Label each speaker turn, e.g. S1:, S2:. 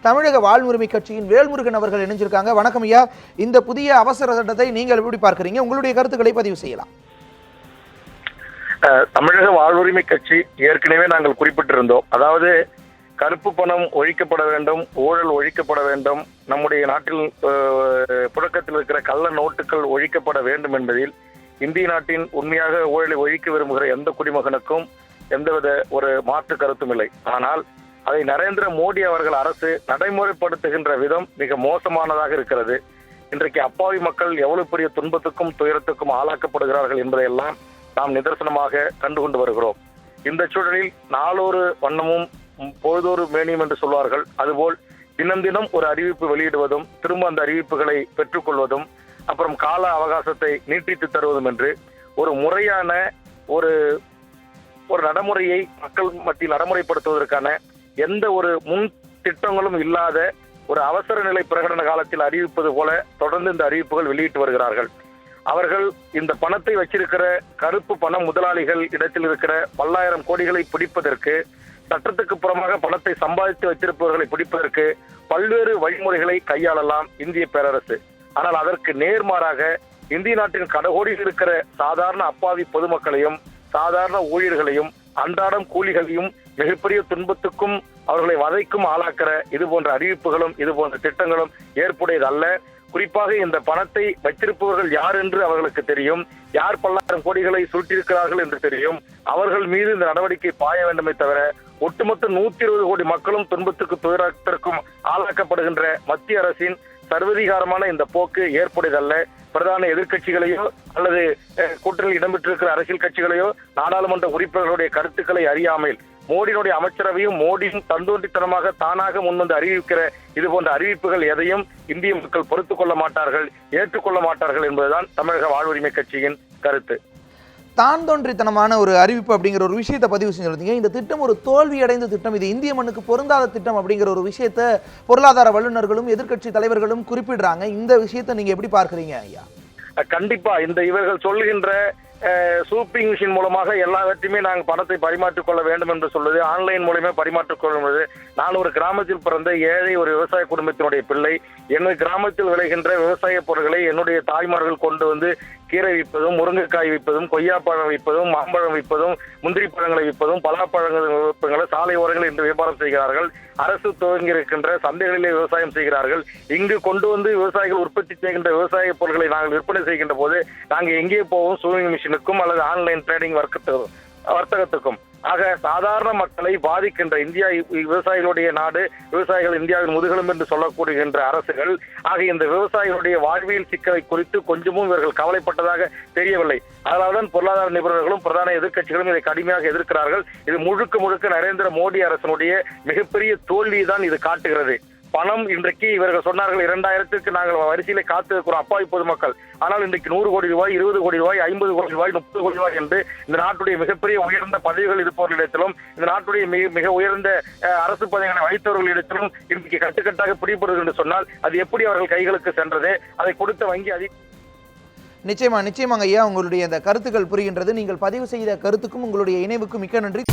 S1: தமிழக வாழ்வுரிமை கட்சியின் வேல்முருகன் அவர்கள் இணைஞ்சிருக்காங்க. வணக்கம் ஐயா. இந்த புதிய அவசர சட்டத்தை நீங்கள் எப்படி பார்க்கறீங்க? உங்களுடைய கருத்துக்களை பதிவு செய்யலாம்.
S2: தமிழக வாழ்வுரிமை கட்சி ஏற்கனவே நாங்கள் குறிப்பிட்டிருந்தோம். அதாவது கருப்பு பணம் ஒழிக்கப்பட வேண்டும், ஊழல் ஒழிக்கப்பட வேண்டும், நம்முடைய நாட்டில் புழக்கத்தில் இருக்கிற கள்ள நோட்டுகள் ஒழிக்கப்பட வேண்டும் என்பதில் இந்திய நாட்டின் உண்மையாக ஊழலை ஒழிக்க விரும்புகிற எந்த குடிமகனுக்கும் எந்தவித ஒரு மாற்று கருத்தும் இல்லை. ஆனால் அதை நரேந்திர மோடி அவர்கள் அரசு நடைமுறைப்படுத்துகின்ற விதம் மிக மோசமானதாக இருக்கிறது. இன்றைக்கு அப்பாவி மக்கள் எவ்வளவு பெரிய துன்பத்துக்கும் துயரத்துக்கும் ஆளாக்கப்படுகிறார்கள் என்பதையெல்லாம் நாம் நிதர்சனமாக கண்டுகொண்டு வருகிறோம். இந்த சூழலில் நாளொரு வண்ணமும் பொழுதொரு மேனியும் என்று சொல்வார்கள். அதுபோல் தினம் தினம் ஒரு அறிவிப்பு வெளியிடுவதும் திரும்ப அந்த அறிவிப்புகளை பெற்றுக்கொள்வதும் அப்புறம் கால அவகாசத்தை நீட்டித்து தருவதும் என்று ஒரு முறையான ஒரு நடைமுறையை மக்கள் மத்தியில் நடைமுறைப்படுத்துவதற்கான எந்த ஒரு முன் திட்டங்களும் இல்லாத ஒரு அவசர நிலை பிரகடன காலத்தில் அறிவிப்பது போல தொடர்ந்து இந்த அறிவிப்புகள் வெளியிட்டு வருகிறார்கள். அவர்கள் இந்த பணத்தை வச்சிருக்கிற கருப்பு பணம் முதலாளிகள் இடத்தில் இருக்கிற பல்லாயிரம் கோடிகளை பிடிப்பதற்கு, சட்டத்துக்கு புறமாக பணத்தை சம்பாதித்து வைத்திருப்பவர்களை பிடிப்பதற்கு பல்வேறு வழிமுறைகளை கையாளலாம் இந்திய பேரரசு. ஆனால் அதற்கு நேர்மாறாக இந்திய நாட்டின் கடகோடியில் இருக்கிற சாதாரண அப்பாவி பொதுமக்களையும் சாதாரண ஊழியர்களையும் அன்றாடம் கூலிகளையும் மிகப்பெரிய துன்பத்துக்கும் அவர்களை வதைக்கும் ஆளாக்கிற இது போன்ற அறிவிப்புகளும் இது போன்ற திட்டங்களும் ஏற்புடையது அல்ல. குறிப்பாக இந்த பணத்தை வைத்திருப்பவர்கள் யார் என்று அவர்களுக்கு தெரியும், யார் பல்லாயிரம் கோடிகளை சுருட்டியிருக்கிறார்கள் என்று தெரியும். அவர்கள் மீது இந்த நடவடிக்கை பாய வேண்டுமே தவிர ஒட்டுமொத்த 120 கோடி மக்களும் துன்பத்துக்கு துயரத்திற்கும் ஆளாக்கப்படுகின்ற மத்திய அரசின் சர்வதிகாரமான இந்த போக்கு ஏற்புடையதல்ல. பிரதான எதிர்கட்சிகளையோ அல்லது கூட்டணியில் இடம்பெற்றிருக்கிற அரசியல் கட்சிகளையோ நாடாளுமன்ற உறுப்பினர்களுடைய கருத்துக்களை அறியாமல் மோடியினுடைய அமைச்சரவையும் மோடியும் தந்தோன்றித்தனமாக தானாக முன்வந்து அறிவிக்கிற இது போன்ற அறிவிப்புகள் எதையும் இந்திய மக்கள் பொறுத்துக் கொள்ள மாட்டார்கள், ஏற்றுக்கொள்ள மாட்டார்கள் என்பதுதான் தமிழக வாழ்வுரிமை கட்சியின் கருத்து.
S1: தான் தோன்றித்தனமான ஒரு அறிவிப்பு அப்படிங்கிற ஒரு விஷயத்தை பதிவு செஞ்சிருந்தீங்க. இந்த திட்டம் ஒரு தோல்வி அடைந்த திட்டம், இது இந்திய மண்ணுக்கு பொருந்தாத திட்டம் அப்படிங்கிற ஒரு விஷயத்தை பொருளாதார வல்லுநர்களும் எதிர்க்கட்சி தலைவர்களும் குறிப்பிடுறாங்க. இந்த விஷயத்தை நீங்க எப்படி பார்க்கறீங்க ஐயா?
S2: கண்டிப்பா இந்த இவர்கள் சொல்லுகின்ற சூப்பிங் மிஷின் மூலமாக எல்லாவற்றையுமே நாங்கள் பணத்தை பரிமாற்றிக் கொள்ள வேண்டும் என்று சொல்வது, ஆன்லைன் மூலமே பரிமாற்றிக் கொள்வது. நான் ஒரு கிராமத்தில் பிறந்த ஏழை ஒரு விவசாய குடும்பத்தினுடைய பிள்ளை. என்னுடைய கிராமத்தில் விளைகின்ற விவசாய பொருட்களை என்னுடைய தாய்மார்கள் கொண்டு வந்து கீரை விற்பதும், முருங்கைக்காய் விற்பதும், கொய்யாப்பழம் விற்பதும், மாம்பழம் விற்பதும், முந்திரி பழங்களை விற்பதும், பலாப்பழங்கள் விற்பங்களை சாலை ஓரங்கள் என்று வியாபாரம் செய்கிறார்கள். அரசு துவங்கி இருக்கின்ற சந்தைகளிலே விவசாயம் செய்கிறார்கள். இங்கு கொண்டு வந்து விவசாயிகள் உற்பத்தி செய்கின்ற விவசாய பொருட்களை நாங்கள் விற்பனை செய்கின்ற போது நாங்கள் எங்கே போவோம்? சூவிங் மிஷினுக்கும் அல்லது ஆன்லைன் ட்ரேடிங் வர்த்தகத்துக்கும். ஆக சாதாரண மக்களை பாதிக்கின்ற இந்தியா விவசாயிகளுடைய நாடு, விவசாயிகள் இந்தியாவின் முதுகெலும்பு என்று சொல்லக்கூடுகின்ற அரசுகள் ஆக இந்த விவசாயிகளுடைய வாழ்வியல் சிக்கலை குறித்து கொஞ்சமும் இவர்கள் கவலைப்பட்டதாக தெரியவில்லை. அதனால்தான் பொருளாதார நிபுணர்களும் பிரதான எதிர்க்கட்சிகளும் இதை கடுமையாக எதிர்க்கிறார்கள். இது முழுக்க நரேந்திர மோடி அரசனுடைய மிகப்பெரிய தோல்வியை தான் இது காட்டுகிறது. பணம் இன்றைக்கு இவர்கள் சொன்னார்கள் 2000க்கு நாங்கள் வரிசையில காத்து இருக்கிறோம் அப்பாவி பொதுமக்கள். ஆனால் இன்றைக்கு 100 கோடி ரூபாய், 20 கோடி ரூபாய், 50 கோடி ரூபாய், 30 கோடி ரூபாய் என்று இந்த நாட்டுடைய மிகப்பெரிய உயர்ந்த பதவிகள் இருப்பவர்களிடத்திலும் இந்த நாட்டுடைய மிக உயர்ந்த அரசு பதவிகளை வைத்தவர்களிடத்திலும் இன்றைக்கு கட்டுக்கட்டாக பிடிபடுகிறது என்று சொன்னால் அது எப்படி அவர்கள் கைகளுக்கு சென்றது? அதை கொடுத்த வங்கி
S1: நிச்சயமாங்க ஐயா, உங்களுடைய அந்த கருத்துக்கள் புரிகின்றது. நீங்கள் பதிவு செய்த கருத்துக்கும் உங்களுடைய இணைவுக்கும் மிக்க நன்றி.